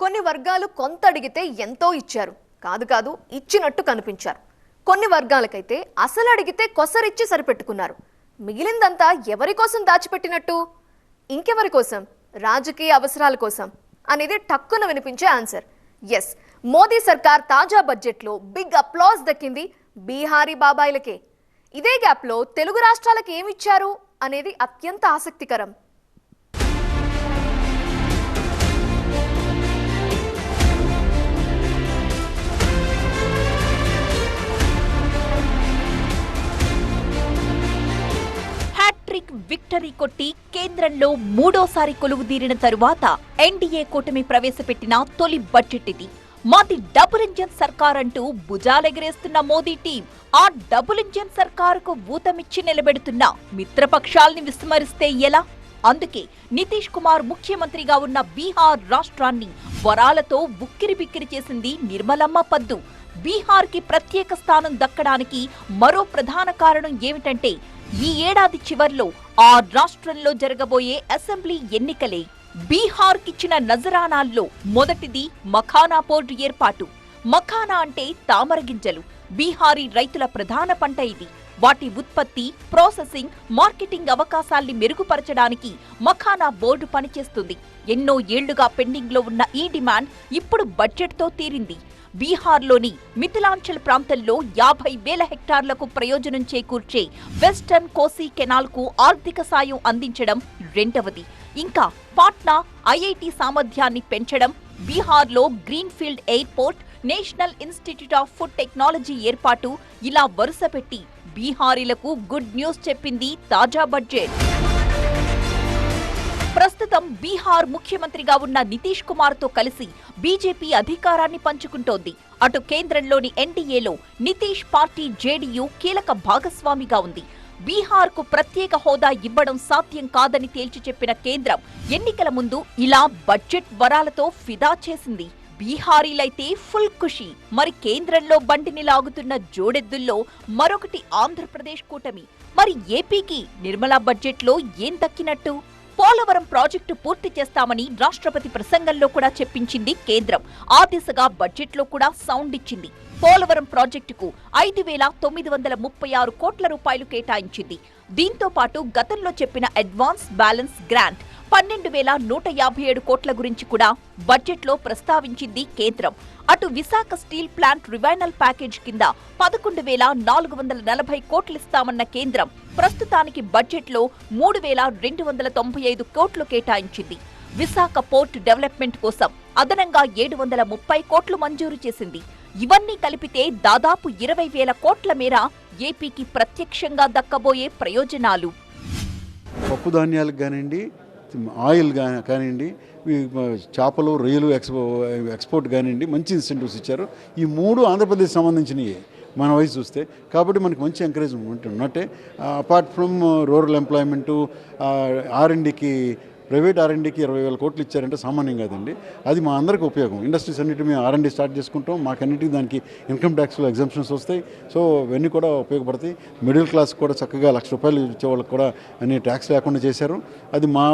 కొన్ని వర్గాలు కొంత అడిగితే ఎంతో ఇచ్చారు. కాదు కాదు ఇచ్చినట్టు కనిపించారు. కొన్ని వర్గాలకైతే అసలు అడిగితే కొసరిచ్చి సరిపెట్టుకున్నారు. మిగిలిందంతా ఎవరి కోసం దాచిపెట్టినట్టు? ఇంకెవరి కోసం? రాజకీయ అవసరాల కోసం అనేది టక్కున వినిపించే ఆన్సర్. ఎస్, మోదీ సర్కార్ తాజా బడ్జెట్లో బిగ్ అప్లాస్ దక్కింది బీహారీ బాబాయిలకే. ఇదే గ్యాప్లో తెలుగు రాష్ట్రాలకు ఏమిచ్చారు అనేది అత్యంత ఆసక్తికరం. హ్యాట్రిక్ విక్టరీ కొట్టి కేంద్రంలో మూడోసారి కొలువుదీరిన తరువాత ఎన్డీఏ కూటమి ప్రవేశపెట్టిన తొలి బడ్జెట్ ఇది. మాది డబుల్ ఇంజన్ సర్కార్ అంటూ భుజాలెగరేస్తున్న మోదీ టీం ఆ డబుల్ ఇంజన్ సర్కారుకు ఊతమిచ్చి నిలబెడుతున్న మిత్రపక్షాల్ని విస్మరిస్తే ఎలా? అందుకే నితీష్ కుమార్ ముఖ్యమంత్రిగా ఉన్న బీహార్ రాష్ట్రాన్ని వరాలతో ఉక్కిరిబిక్కిరి చేసింది నిర్మలమ్మ పద్దు. బీహార్కి ప్రత్యేక స్థానం దక్కడానికి మరో ప్రధాన కారణం ఏమిటంటే ఈ ఏడాది చివర్లో ఆ రాష్ట్రంలో జరగబోయే అసెంబ్లీ ఎన్నికలే. బీహార్కిచ్చిన నజరానాల్లో మొదటిది మఖానా పోర్టు ఏర్పాటు. మఖానా అంటే తామర గింజలు. బీహారీ రైతుల ప్రధాన పంట ఇది. వాటి ఉత్పత్తి, ప్రాసెసింగ్, మార్కెటింగ్ అవకాశాల్ని మెరుగుపరచడానికి మఖానా బోర్డు పనిచేస్తుంది. ఎన్నో ఏళ్లుగా పెండింగ్లో ఉన్న ఈ డిమాండ్ ఇప్పుడు బడ్జెట్తో తీరింది. బీహార్లోని మిథిలాంచల్ ప్రాంతంలో 50,000 హెక్టార్లకు ప్రయోజనం చేకూర్చే వెస్టర్న్ కోసీ కెనాల్కు ఆర్థిక సాయం అందించడం రెండవది. ఇంకా పాట్నా ఐఐటి సామర్థ్యాన్ని పెంచడం, బీహార్లో greenfield airport, national institute of food technology ఏర్పాటు, ఇలా వరుసపెట్టి బీహారీలకు గుడ్ న్యూస్ చెప్పింది తాజా బడ్జెట్. ప్రస్తుతం బీహార్ ముఖ్యమంత్రిగా ఉన్న నితీష్ కుమార్తో కలిసి బీజేపీ అధికారాన్ని పంచుకుంటోంది. అటు కేంద్రంలోని ఎన్డీఏలో నితీష్ పార్టీ జేడీయూ కీలక భాగస్వామిగా ఉంది. బీహార్కు ప్రత్యేక హోదా ఇవ్వడం సాధ్యం కాదని తేల్చి చెప్పిన కేంద్రం ఎన్నికల ముందు ఇలా బడ్జెట్ వరాలతో ఫిదా చేసింది. బీహారీలైతే ఫుల్ ఖుషి. మరి కేంద్రంలో బండిని లాగుతున్న జోడెద్దుల్లో మరొకటి ఆంధ్రప్రదేశ్ కూటమి. మరి ఏపీకి నిర్మలా బడ్జెట్లో ఏం దక్కినట్టు? పోలవరం ప్రాజెక్టు పూర్తి చేస్తామని రాష్ట్రపతి ప్రసంగంలో కూడా చెప్పించింది కేంద్రం. ఆ దిశగా బడ్జెట్లో కూడా సౌండ్ ఇచ్చింది. పోలవరం ప్రాజెక్టుకు 5,936 కోట్ల రూపాయలు కేటాయించింది. దీంతో పాటు గతంలో చెప్పిన అడ్వాన్స్ బ్యాలెన్స్ గ్రాంట్ 12,157 కోట్ల గురించి కూడా బడ్జెట్లో ప్రస్తావించింది కేంద్రం. అటు విశాఖ స్టీల్ ప్లాంట్ రివైనల్ ప్యాకేజ్ కింద 11,440 కోట్లిస్తామన్న కేంద్రం ప్రస్తుతానికి బడ్జెట్లో 3,295 కోట్లు కేటాయించింది. విశాఖ పోర్ట్ డెవలప్మెంట్ కోసం అదనంగా 730 కోట్లు మంజూరు చేసింది. ఇవన్నీ కలిపితే దాదాపు 20,000 కోట్ల మేర ఏపీకి ప్రత్యక్షంగా దక్కబోయే ప్రయోజనాలు. పప్పు ధాన్యాలకు కానివ్వండి, ఆయిల్ కానివ్వండి, చేపలు, రొయ్యలు ఎక్స్పోర్ట్ కానివ్వండి, మంచి ఇన్సెంటివ్స్ ఇచ్చారు. ఈ మూడు ఆంధ్రప్రదేశ్ సంబంధించినవి మన వయసు చూస్తే. కాబట్టి మనకి మంచి ఎంకరేజ్మెంట్ ఉన్నట్టే. అపార్ట్ ఫ్రమ్ రూరల్ ఎంప్లాయ్మెంటు, ఆర్ఎండ్కి, ప్రైవేట్ ఆర్ఎండ్కి 20,000 కోట్లు ఇచ్చారంటే సామాన్యం కాదండి. అది మా అందరికీ ఉపయోగం. ఇండస్ట్రీస్ అన్నిటి మేము ఆర్ఎండి స్టార్ట్ చేసుకుంటాం. మాకన్నిటికీ దానికి ఇన్కమ్ ట్యాక్స్లో ఎగ్జామ్షన్స్ వస్తాయి. సో ఇవన్నీ కూడా ఉపయోగపడతాయి. మిడిల్ క్లాస్ కూడా చక్కగా ₹1,00,000 ఇచ్చే వాళ్ళకి కూడా అన్ని ట్యాక్స్ లేకుండా చేశారు. అది మా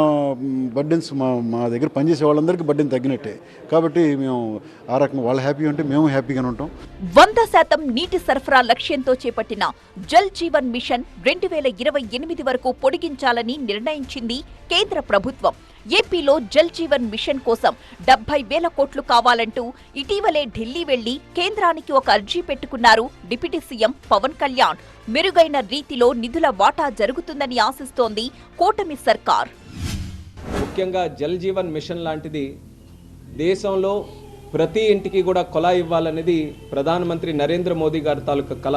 బర్డెన్స్, మా దగ్గర పనిచేసే వాళ్ళందరికీ బర్డెన్ తగ్గినట్టే. కాబట్టి మేము ఆ రకంగా వాళ్ళు హ్యాపీ ఉంటే మేము హ్యాపీగానే ఉంటాం. 100% నీటి సరఫరా లక్ష్యంతో చేపట్టిన జల్ జీవన్ మిషన్ 2028 వరకు పొడిగించాలని నిర్ణయించింది కేంద్ర ప్రభుత్వం. ఏపీలో జల్ జీవన్ మిషన్ కోసం 70,000 కోట్లు కావాలంటూ ఇటీవలే ఢిల్లీ వెళ్లి కేంద్రానికి ఒక అర్జీ పెట్టుకున్నారు డిప్యూటీ సీఎం పవన్ కళ్యాణ్. మెరుగైన రీతిలో నిధుల వాటా జరుగుతుందని ఆశిస్తోంది కూటమి సర్కార్. ముఖ్యంగా జల్ జీవన్ మిషన్ లాంటిది దేశంలో ప్రతి ఇంటికి కూడా కుళాయి ఇవ్వాలనేది ప్రధానమంత్రి నరేంద్ర మోదీ గారి తాలూకా కళ.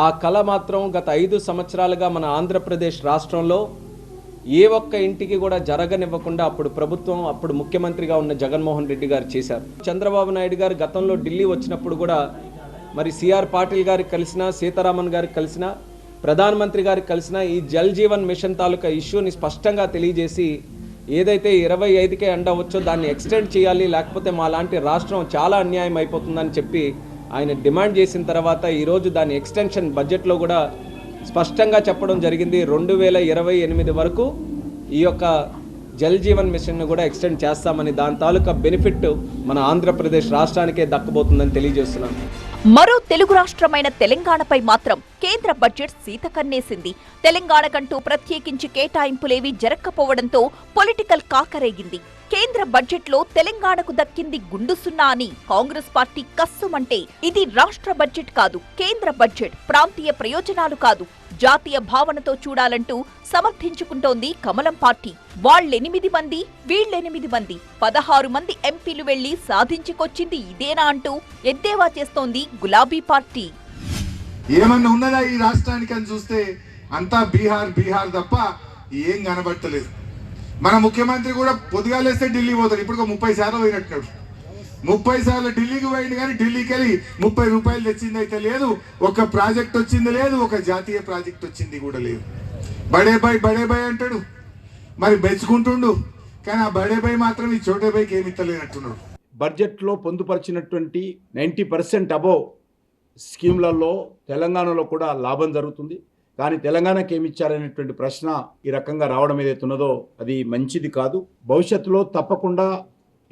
ఆ కళ మాత్రం గత 5 సంవత్సరాలుగా మన ఆంధ్రప్రదేశ్ రాష్ట్రంలో ఏ ఒక్క ఇంటికి కూడా జరగనివ్వకుండా అప్పుడు ముఖ్యమంత్రిగా ఉన్న జగన్మోహన్ రెడ్డి గారు చేశారు. చంద్రబాబు నాయుడు గారు గతంలో ఢిల్లీ వచ్చినప్పుడు కూడా మరి సిఆర్ పాటిల్ గారికి కలిసినా, సీతారామన్ గారికి కలిసినా, ప్రధానమంత్రి గారికి కలిసినా ఈ జల్ జీవన్ మిషన్ తాలూకా ఇష్యూని స్పష్టంగా తెలియజేసి ఏదైతే 25కే ఎండ్ అవ్వచ్చో దాన్ని ఎక్స్టెండ్ చేయాలి, లేకపోతే మా లాంటి రాష్ట్రం చాలా అన్యాయం అయిపోతుందని చెప్పి ఆయన డిమాండ్ చేసిన తర్వాత ఈరోజు దాని ఎక్స్టెన్షన్ బడ్జెట్లో కూడా స్పష్టంగా చెప్పడం జరిగింది. 2028 వరకు ఈ యొక్క జల్ జీవన్ మిషన్ను కూడా ఎక్స్టెండ్ చేస్తామని దాని తాలూకా బెనిఫిట్ మన ఆంధ్రప్రదేశ్ రాష్ట్రానికే దక్కబోతుందని తెలియజేస్తున్నాను. మరో తెలుగు రాష్ట్రమైన తెలంగాణపై మాత్రం కేంద్ర బడ్జెట్ సీతకన్నేసింది. తెలంగాణకంటూ ప్రత్యేకించి కేటాయింపులేవీ జరగకపోవడంతో పొలిటికల్ కాకరేగింది. కేంద్ర బడ్జెట్లో తెలంగాణకు దక్కింది గుండు సున్నా అని కాంగ్రెస్ పార్టీ కస్సుమంటే ఇది రాష్ట్ర బడ్జెట్ కాదు, కేంద్ర బడ్జెట్, ప్రాంతీయ ప్రయోజనాలు కాదు, జాతీయ భావనతో చూడాలంటూ సమర్థించుకుంటోంది కమలం పార్టీ. వాళ్ళెనిమిది మంది, వీళ్ళెనిమిది మంది, 16 మంది ఎంపీలు వెళ్లి సాధించుకొచ్చింది ఇదేనా అంటూ ఎద్దేవా చేస్తోంది గులాబీ పార్టీ. ఏమన్నా ఉన్నదా ఈ రాష్ట్రానికి అని చూస్తే అంతా బీహార్ తప్ప ఏం కనబడతలేదు. మన ముఖ్యమంత్రి కూడా పొద్దుగాలేస్తే ఢిల్లీ పోతాడు. ఇప్పుడు 30 సార్లు పోయినట్టున్నాడు. 30 సార్లు ఢిల్లీకి పోయింది, కానీ ఢిల్లీకి వెళ్ళి 30 రూపాయలు తెచ్చింది అయితే లేదు, ఒక ప్రాజెక్ట్ వచ్చింది లేదు, ఒక జాతీయ ప్రాజెక్ట్ వచ్చింది కూడా లేదు. బడే బాయ్ అంటాడు, మరి బెచ్చుకుంటుండు, కానీ ఆ బడే బాయ్ మాత్రం ఈ చోటే బాయ్కి ఏమి ఇస్తలేనట్టున్నాడు. బడ్జెట్లో పొందుపరిచినటువంటి 90% అబోవ్ స్కీమ్లలో తెలంగాణలో కూడా లాభం జరుగుతుంది. కానీ తెలంగాణకి ఏమి ఇచ్చారనేటువంటి ప్రశ్న ఈ రకంగా రావడం ఏదైతే ఉన్నదో అది మంచిది కాదు. భవిష్యత్తులో తప్పకుండా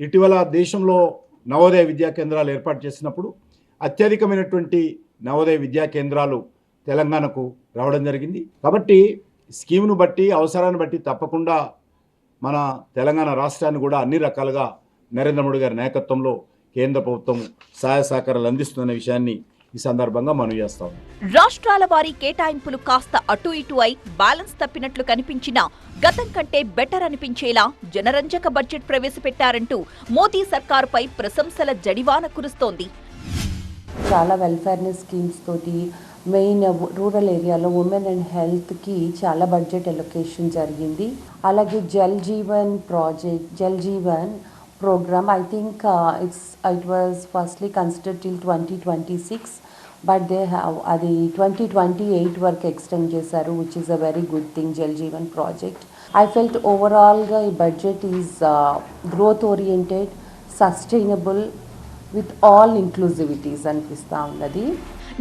ఇటీవల దేశంలో నవోదయ విద్యా కేంద్రాలు ఏర్పాటు చేసినప్పుడు అత్యధికమైనటువంటి నవోదయ విద్యా కేంద్రాలు తెలంగాణకు రావడం జరిగింది. కాబట్టి స్కీమ్ను బట్టి, అవసరాన్ని బట్టి తప్పకుండా మన తెలంగాణ రాష్ట్రాన్ని కూడా అన్ని రకాలుగా నరేంద్ర మోడీ గారి నాయకత్వంలో కేంద్ర ప్రభుత్వం సహాయ సహకారాలు అందిస్తున్న విషయాన్ని ఈ సందర్భంగా మనవి చేస్తాం. రాష్ట్రాల వారీ కేటాయింపులు కాస్త అటు ఇటు అయి బ్యాలెన్స్ తప్పినట్లు కనిపించినా గతం కంటే బెటర్ అనిపించేలా జనరంజక బడ్జెట్ ప్రవేశపెట్టారంటూ మోదీ సర్కారుపై ప్రశంసల జడివాన కురుస్తోంది. చాలా వెల్ఫేర్నెస్ స్కీమ్స్ తోటి మెయిన్ రూరల్ ఏరియాలో ఉమెన్ అండ్ హెల్త్కి చాలా బడ్జెట్ అలొకేషన్ జరిగింది. అలాగే Jal Jeevan project, Jal Jeevan program, I think it was firstly considered till 2026, but they have the 2028 work extend చేశారు, which is a very good thing. Jal Jeevan project, I felt overall the budget is growth oriented, sustainable with all inclusivities అనిపిస్తా ఉన్నది.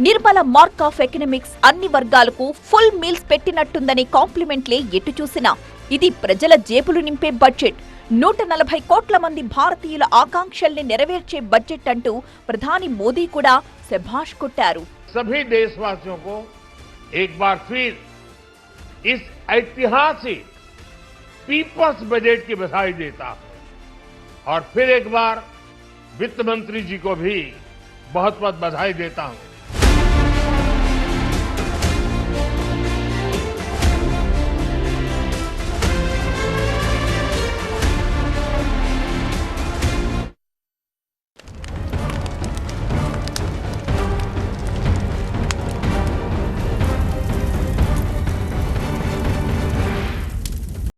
Nirmala mark of economics అన్ని వర్గాలకు full meals పెట్టినట్టుందనే కాంప్లిమెంట్లే ఎటు చూసినా ఇది ప్రజల జేబులు నింపే బడ్జెట్. 140 కోట్ల మంది భారతీయుల ఆకాంక్షల్ని నెరవేర్చే బడ్జెట్ అంటూ ప్రధాని మోదీ కూడా శభాష్ కొట్టారు. सभी देशवासियों को एक बार फिर इस ऐतिहासिक पीपल्स बजट की बधाई देता हूं और फिर एक बार वित्त मंत्री जी को भी बहुत बहुत बधाई देता हूं.